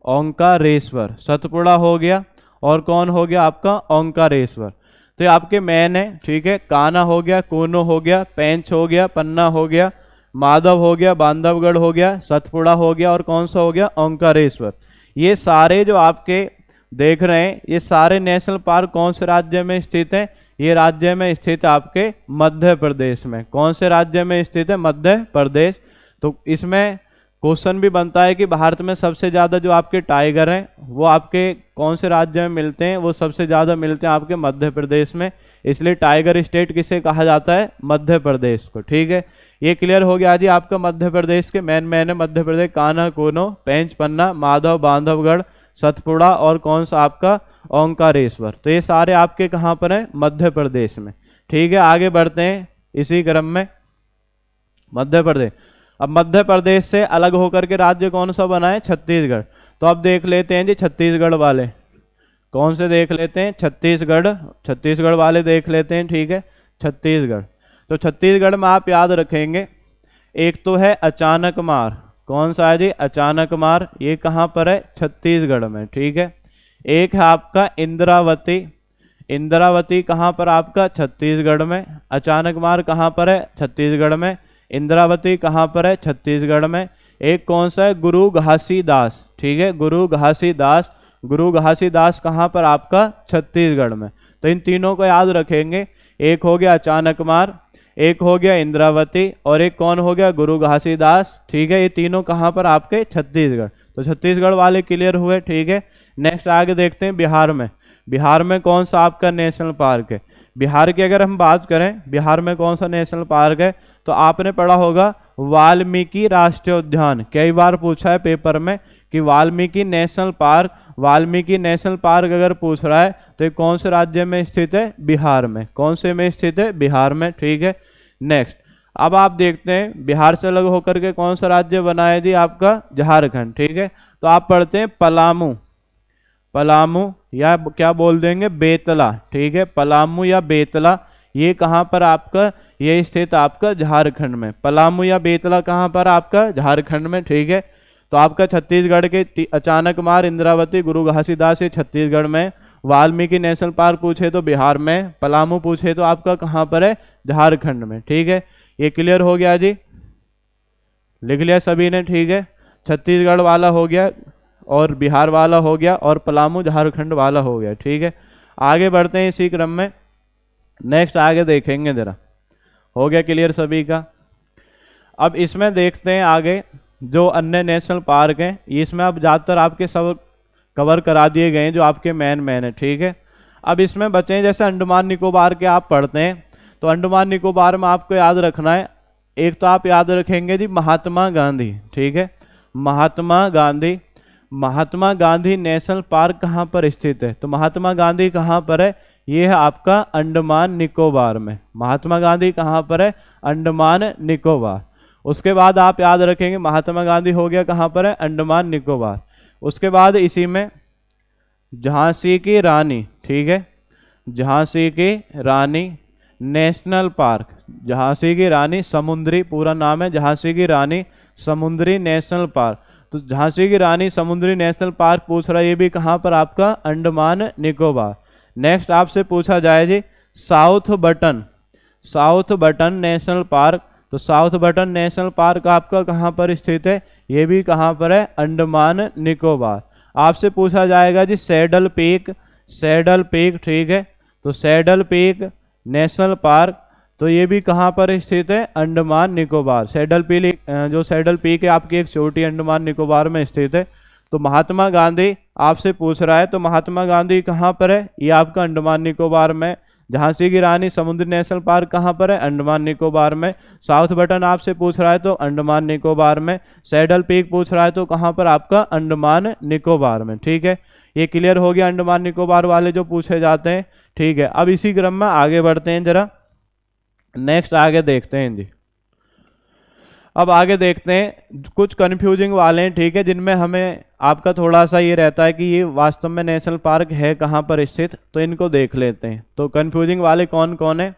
ओंकारेश्वर, सतपुड़ा हो गया और कौन हो गया आपका? ओंकारेश्वर। तो ये आपके मैन है, ठीक है। कान्हा हो गया, कूनो हो गया, पेंच हो गया, पन्ना हो गया, माधव हो गया, बांधवगढ़ हो गया, सतपुड़ा हो गया और कौन सा हो गया? ओंकारेश्वर। ये सारे जो आपके देख रहे हैं ये सारे नेशनल पार्क कौन से राज्य में स्थित है? ये राज्य में स्थित आपके मध्य प्रदेश में। कौन से राज्य में स्थित है? मध्य प्रदेश। तो इसमें क्वेश्चन भी बनता है कि भारत में सबसे ज़्यादा जो आपके टाइगर हैं वो आपके कौन से राज्य में मिलते हैं, वो सबसे ज़्यादा मिलते हैं आपके मध्य प्रदेश में, इसलिए टाइगर स्टेट किसे कहा जाता है, मध्य प्रदेश को। ठीक है, ये क्लियर हो गया जी आपका मध्य प्रदेश के मेन है मध्य प्रदेश, कान्हा, कूनो, पेंच, पन्ना, माधव, बांधवगढ़, सतपुड़ा और कौन सा आपका ओंकारेश्वर। तो ये सारे आपके कहाँ पर हैं, मध्य प्रदेश में। ठीक है, आगे बढ़ते हैं इसी क्रम में। मध्य प्रदेश, अब मध्य प्रदेश से अलग होकर के राज्य कौन सा बना है, छत्तीसगढ़। तो अब देख लेते हैं जी छत्तीसगढ़ वाले कौन से देख लेते हैं, छत्तीसगढ़ वाले देख लेते हैं। ठीक है, छत्तीसगढ़, तो छत्तीसगढ़ में आप याद रखेंगे एक तो है अचानक मार, कौन सा है जी, अचानक मार, ये कहाँ पर है, छत्तीसगढ़ में। ठीक है, एक है आपका इंद्रावती, इंद्रावती कहाँ पर आपका, छत्तीसगढ़ में। अचानक मार कहाँ पर है, छत्तीसगढ़ में। इंद्रावती कहाँ पर है, छत्तीसगढ़ में। एक कौन सा है, गुरु घासीदास। ठीक है, गुरु घासीदास, गुरु घासीदास कहाँ पर आपका, छत्तीसगढ़ में। तो इन तीनों को याद रखेंगे, एक हो गया अचानक मार, एक हो गया इंद्रावती और एक कौन हो गया, गुरु घासीदास। ठीक है, ये तीनों कहाँ पर आपके, छत्तीसगढ़। तो छत्तीसगढ़ वाले क्लियर हुए। ठीक है, नेक्स्ट आगे देखते हैं बिहार में। बिहार में कौन सा आपका नेशनल पार्क है, बिहार की अगर हम बात करें, बिहार में कौन सा नेशनल पार्क है, तो आपने पढ़ा होगा वाल्मीकि राष्ट्रीय उद्यान। कई बार पूछा है पेपर में कि Valmiki national park, Valmiki national park अगर पूछ रहा है तो ये कौन से राज्य में स्थित है, बिहार में। कौन से में स्थित है, बिहार में। ठीक है, नेक्स्ट अब आप देखते हैं बिहार से अलग होकर के कौन सा राज्य बना है जी आपका, झारखंड। ठीक है, तो आप पढ़ते हैं पलामू, पलामू या क्या बोल देंगे, बेतला। ठीक है, पलामू या बेतला, ये कहाँ पर आपका, ये स्थित आपका झारखंड में। पलामू या बेतला कहाँ पर आपका, झारखंड में। ठीक है, तो आपका छत्तीसगढ़ के अचानक मार, इंद्रावती, गुरु घासीदास ये छत्तीसगढ़ में। वाल्मीकि नेशनल पार्क पूछे तो बिहार में, पलामू पूछे तो आपका कहाँ पर है, झारखंड में। ठीक है, ये क्लियर हो गया जी, लिख लिया सभी ने। ठीक है, छत्तीसगढ़ वाला हो गया और बिहार वाला हो गया और पलामू झारखंड वाला हो गया। ठीक है, आगे बढ़ते हैं इसी क्रम में। नेक्स्ट आगे देखेंगे जरा, हो गया क्लियर सभी का। अब इसमें देखते हैं आगे जो अन्य नेशनल पार्क हैं, इसमें अब ज़्यादातर आपके सब कवर करा दिए गए हैं जो आपके मेन है। ठीक है, अब इसमें बचे हैं जैसे अंडमान निकोबार के आप पढ़ते हैं, तो अंडमान निकोबार में आपको याद रखना है, एक तो आप याद रखेंगे जी महात्मा गांधी। ठीक है, महात्मा गांधी, महात्मा गांधी नेशनल पार्क कहाँ पर स्थित है, तो महात्मा गांधी कहाँ पर है, ये है आपका अंडमान निकोबार में। महात्मा गांधी कहाँ पर है, अंडमान निकोबार। उसके बाद आप याद रखेंगे महात्मा गांधी हो गया कहाँ पर है, अंडमान निकोबार। उसके बाद इसी में झांसी की रानी, ठीक है, झांसी की रानी नेशनल पार्क, झांसी की रानी समुद्री, पूरा नाम है झांसी की रानी समुद्री नेशनल पार्क। तो झांसी की रानी समुद्री नेशनल पार्क पूछ रहा है, ये भी कहाँ पर आपका, अंडमान निकोबार। नेक्स्ट आपसे पूछा जाए जी South Button, South Button National park, तो साउथ बटन नेशनल पार्क आपका कहाँ पर स्थित है, ये भी कहाँ पर है, अंडमान निकोबार। आपसे पूछा जाएगा जी सैडल पीक, सैडल पीक, ठीक है, तो सैडल पीक नेशनल पार्क, तो ये भी कहाँ पर स्थित है, अंडमान निकोबार। सैडल पीक, जो सैडल पीक है आपकी एक चोटी अंडमान निकोबार में स्थित है। तो महात्मा गांधी आपसे पूछ रहा है, तो महात्मा गांधी कहाँ पर है, ये आपका अंडमान निकोबार में। झांसी की रानी समुद्री नेशनल पार्क कहाँ पर है, अंडमान निकोबार में। साउथ बटन आपसे पूछ रहा है तो अंडमान निकोबार में। सैडल पीक पूछ रहा है तो कहाँ पर आपका, अंडमान निकोबार में। ठीक है, ये क्लियर हो गया अंडमान निकोबार वाले जो पूछे जाते हैं। ठीक है, अब इसी क्रम में आगे बढ़ते हैं, जरा नेक्स्ट आगे देखते हैं जी। अब आगे देखते हैं कुछ कंफ्यूजिंग वाले हैं, ठीक है, जिनमें हमें आपका थोड़ा सा ये रहता है कि ये वास्तव में नेशनल पार्क है कहाँ पर स्थित, तो इनको देख लेते हैं। तो कंफ्यूजिंग वाले कौन कौन है,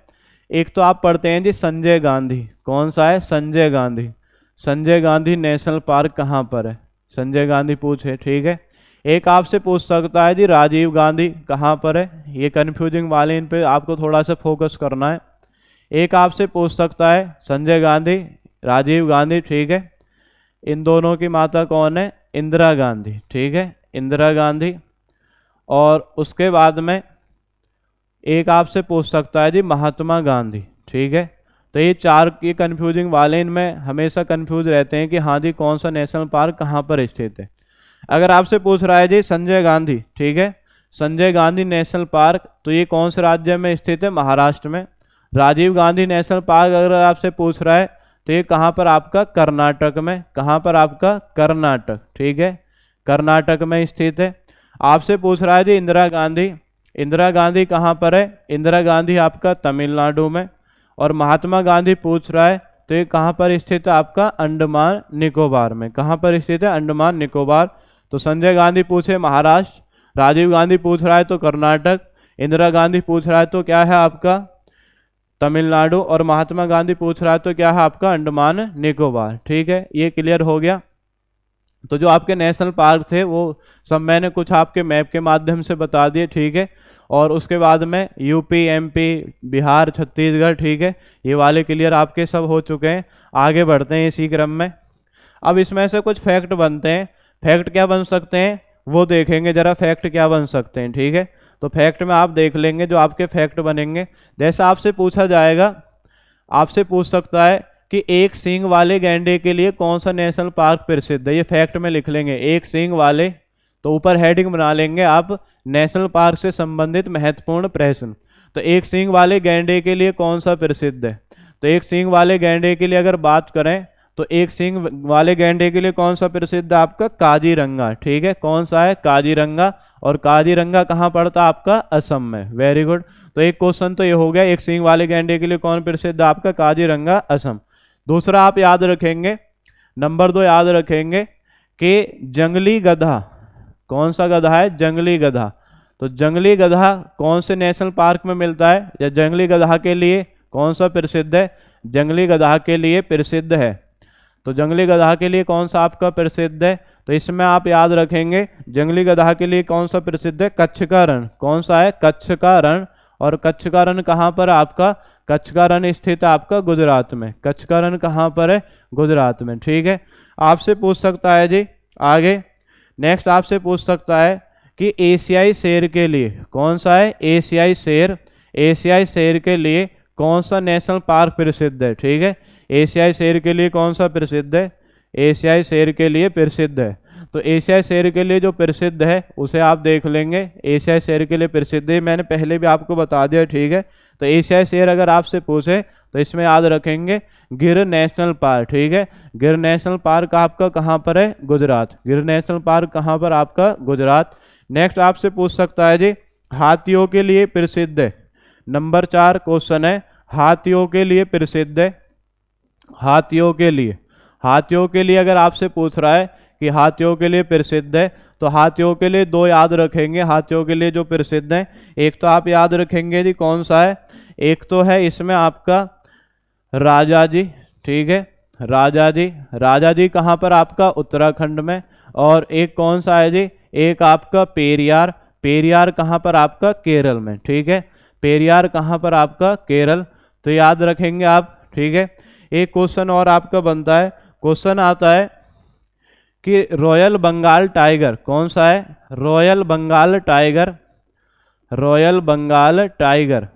एक तो आप पढ़ते हैं जी संजय गांधी, कौन सा है, संजय गांधी, संजय गांधी नेशनल पार्क कहाँ पर है, संजय गांधी पूछे। ठीक है, एक आपसे पूछ सकता है जी राजीव गांधी कहाँ पर है, ये कंफ्यूजिंग वाले, इन पे आपको थोड़ा सा फोकस करना है। एक आपसे पूछ सकता है संजय गांधी, राजीव गांधी, ठीक है, इन दोनों की माता कौन है, इंदिरा गांधी, ठीक है, इंदिरा गांधी। और उसके बाद में एक आपसे पूछ सकता है जी महात्मा गांधी, ठीक है, तो ये चार ये कंफ्यूजिंग वाले, इनमें हमेशा कंफ्यूज रहते हैं कि हाँ जी कौन सा नेशनल पार्क कहाँ पर स्थित है। अगर आपसे पूछ रहा है जी संजय गांधी, ठीक है, संजय गांधी नेशनल पार्क, तो ये कौन से राज्य में स्थित है? महाराष्ट्र में। राजीव गांधी नेशनल पार्क अगर आपसे पूछ रहा है तो ये कहाँ पर आपका? कर्नाटक में। कहाँ पर आपका? कर्नाटक, ठीक है, कर्नाटक में स्थित है। आपसे पूछ रहा है जी इंदिरा गांधी, इंदिरा गांधी कहाँ पर है? इंदिरा गांधी आपका तमिलनाडु में। और महात्मा गांधी पूछ रहा है तो ये कहाँ पर स्थित है? आपका अंडमान निकोबार में। कहाँ पर स्थित है? अंडमान निकोबार। तो संजय गांधी पूछे महाराष्ट्र, राजीव गांधी पूछ रहा है तो कर्नाटक, इंदिरा गांधी पूछ रहा है तो क्या है आपका? तमिलनाडु, और महात्मा गांधी पूछ रहा है तो क्या है आपका? अंडमान निकोबार, ठीक है, ये क्लियर हो गया। तो जो आपके नेशनल पार्क थे वो सब मैंने कुछ आपके मैप के माध्यम से बता दिए, ठीक है। और उसके बाद में यूपी, एमपी, बिहार, छत्तीसगढ़, ठीक है, ये वाले क्लियर आपके सब हो चुके हैं। आगे बढ़ते हैं इसी क्रम में। अब इसमें से कुछ फैक्ट बनते हैं। फैक्ट क्या बन सकते हैं वो देखेंगे जरा, फैक्ट क्या बन सकते हैं, ठीक है। तो फैक्ट में आप देख लेंगे जो आपके फैक्ट बनेंगे। जैसा आपसे पूछा जाएगा, आपसे पूछ सकता है कि एक सींग वाले गैंडे के लिए कौन सा नेशनल पार्क प्रसिद्ध है, ये फैक्ट में लिख लेंगे। एक सींग वाले, तो ऊपर हेडिंग बना लेंगे आप नेशनल पार्क से संबंधित महत्वपूर्ण प्रश्न। तो एक सींग वाले गैंडे के लिए कौन सा प्रसिद्ध है? तो एक सींग वाले गैंडे के लिए अगर बात करें तो एक सींग वाले गैंडे के लिए कौन सा प्रसिद्ध है? आपका काजीरंगा, ठीक है, कौन सा है? काजीरंगा। और काजीरंगा कहाँ पड़ता है? आपका असम में। Very good. तो एक क्वेश्चन तो ये हो गया, एक सींग वाले गैंडे के लिए कौन प्रसिद्ध है? आपका काजीरंगा, असम। दूसरा आप याद रखेंगे, नंबर 2 याद रखेंगे कि जंगली गधा, कौन सा गधा है? जंगली गधा। तो जंगली गधा कौन से नेशनल पार्क में मिलता है, या जंगली गधा के लिए कौन सा प्रसिद्ध है? जंगली गधा के लिए प्रसिद्ध है। तो जंगली गधा के लिए कौन सा आपका प्रसिद्ध है? तो इसमें आप याद रखेंगे जंगली गधा के लिए कौन सा प्रसिद्ध है? कच्छ का रण। कौन सा है? कच्छ का रण। और कच्छ का रण कहाँ पर? आपका कच्छ का रण स्थित है आपका गुजरात में। कच्छ का रण कहाँ पर है? गुजरात में, ठीक है। आपसे पूछ सकता है जी आगे, नेक्स्ट आपसे पूछ सकता है कि एशियाई शेर के लिए कौन सा है? एशियाई शेर। एशियाई शेर के लिए कौन सा नेशनल पार्क प्रसिद्ध है, ठीक है। एशियाई शेर के लिए कौन सा प्रसिद्ध है? एशियाई शेर के लिए प्रसिद्ध है। तो एशियाई शेर के लिए जो प्रसिद्ध है उसे आप देख लेंगे। एशियाई शेर के लिए प्रसिद्ध है, मैंने पहले भी आपको बता दिया, ठीक है। तो एशियाई शेर अगर आपसे पूछे तो इसमें याद रखेंगे गिर नेशनल पार्क, ठीक है। गिर नेशनल पार्क आपका कहाँ पर है? गुजरात। गिर नेशनल पार्क कहाँ पर? आपका गुजरात। नेक्स्ट आपसे पूछ सकता है जी हाथियों के लिए प्रसिद्ध है। नंबर 4 क्वेश्चन है, हाथियों के लिए प्रसिद्ध है। हाथियों के लिए, हाथियों के लिए अगर आपसे पूछ रहा है कि हाथियों के लिए प्रसिद्ध है, तो हाथियों के लिए 2 याद रखेंगे। हाथियों के लिए जो प्रसिद्ध है, एक तो आप याद रखेंगे जी कौन सा है? एक तो है इसमें आपका राजा जी, ठीक है, राजा जी। राजा जी कहाँ पर? आपका उत्तराखंड में। और एक कौन सा है जी? एक आपका पेरियार। पेरियार कहाँ पर? आपका केरल में, ठीक है। पेरियार कहाँ पर? आपका केरल। तो याद रखेंगे आप, ठीक है। एक क्वेश्चन और आपका बनता है, क्वेश्चन आता है कि रॉयल बंगाल टाइगर कौन सा है? Royal Bengal tiger. Royal Bengal tiger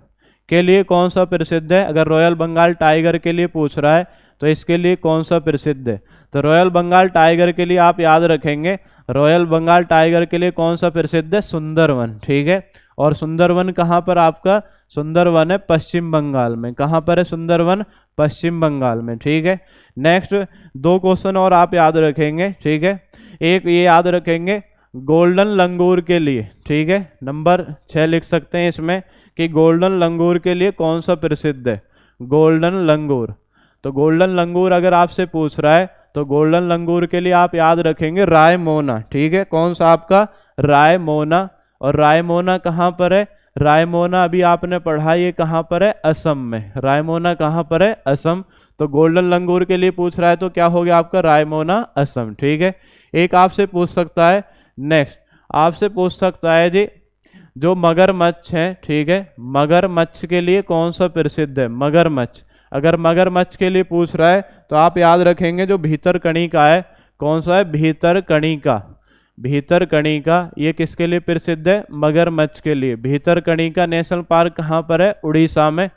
के लिए कौन सा प्रसिद्ध है? अगर रॉयल बंगाल टाइगर के लिए पूछ रहा है तो इसके लिए कौन सा प्रसिद्ध है? तो रॉयल बंगाल टाइगर के लिए आप याद रखेंगे, रॉयल बंगाल टाइगर के लिए कौन सा प्रसिद्ध है? सुंदरवन, ठीक है। और सुंदरवन कहाँ पर? आपका सुंदरवन है पश्चिम बंगाल में। कहाँ पर है सुंदरवन? पश्चिम बंगाल में, ठीक है। नेक्स्ट 2 क्वेश्चन और आप याद रखेंगे, ठीक है। एक ये याद रखेंगे गोल्डन लंगूर के लिए, ठीक है, नंबर 6 लिख सकते हैं इसमें कि गोल्डन लंगूर के लिए कौन सा प्रसिद्ध है? गोल्डन लंगूर। तो गोल्डन लंगूर अगर आपसे पूछ रहा है तो गोल्डन लंगूर के लिए आप याद रखेंगे रायमोना, ठीक है। कौन सा? आपका रायमोना। और रायमोना कहाँ पर है? रायमोना अभी आपने पढ़ा, ये कहाँ पर है? असम में। रायमोना कहाँ पर है? असम। तो गोल्डन लंगूर के लिए पूछ रहा है तो क्या हो गया आपका? रायमोना, असम, ठीक है। एक आपसे पूछ सकता है, नेक्स्ट आपसे पूछ सकता है जी जो मगरमच्छ है, ठीक है, मगरमच्छ के लिए कौन सा प्रसिद्ध है? मगरमच्छ। अगर मगरमच्छ के लिए पूछ रहा है तो आप याद रखेंगे जो भीतरकनिका है, कौन सा है? भीतरकनिका। भीतरकनिका ये किसके लिए प्रसिद्ध है? मगरमच्छ के लिए। भीतरकनिका नेशनल पार्क कहाँ पर है? उड़ीसा में।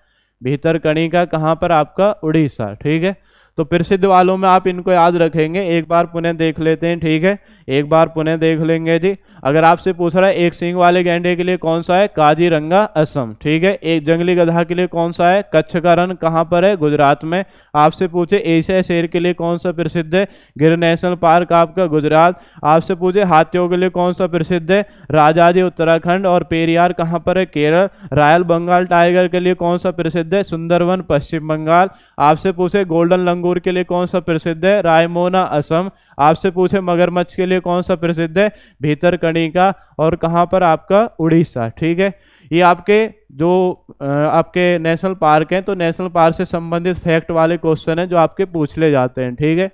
भितरकणिका कहाँ पर आपका, उड़ीसा। ठीक है, तो प्रसिद्ध वालों में आप इनको याद रखेंगे। एक बार पुनः देख लेते हैं। ठीक है, एक बार पुनः देख लेंगे जी। अगर आपसे पूछ रहा है एक सींग वाले गैंडे के लिए कौन सा है, काजीरंगा असम। ठीक है, एक जंगली गधा के लिए कौन सा है, कच्छ का रण कहाँ पर है, गुजरात में। आपसे पूछे एशियाई शेर के लिए कौन सा प्रसिद्ध है, गिर नेशनल पार्क आपका गुजरात। आपसे पूछे हाथियों के लिए कौन सा प्रसिद्ध है, राजाजी उत्तराखंड। और पेरियार कहाँ पर है, केरल। रॉयल बंगाल टाइगर के लिए कौन सा प्रसिद्ध है, सुंदरवन पश्चिम बंगाल। आपसे पूछे गोल्डन लंगूर के लिए कौन सा प्रसिद्ध है, रायमोना असम। आपसे पूछे मगरमच्छ के लिए कौन सा प्रसिद्ध है, भितरकणिका, और कहाँ पर आपका, उड़ीसा। ठीक है, ये आपके जो आपके नेशनल पार्क हैं, तो नेशनल पार्क से संबंधित फैक्ट वाले क्वेश्चन हैं जो आपके पूछ ले जाते हैं। ठीक है,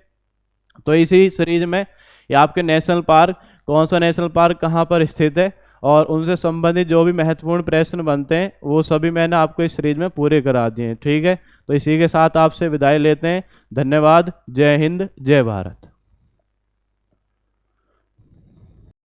तो इसी सीरीज में ये आपके नेशनल पार्क, कौन सा नेशनल पार्क कहाँ पर स्थित है, और उनसे संबंधित जो भी महत्वपूर्ण प्रश्न बनते हैं वो सभी मैंने आपको इस सीरीज में पूरे करा दिए हैं। ठीक है, तो इसी के साथ आपसे विदाई लेते हैं। धन्यवाद। जय हिंद, जय भारत।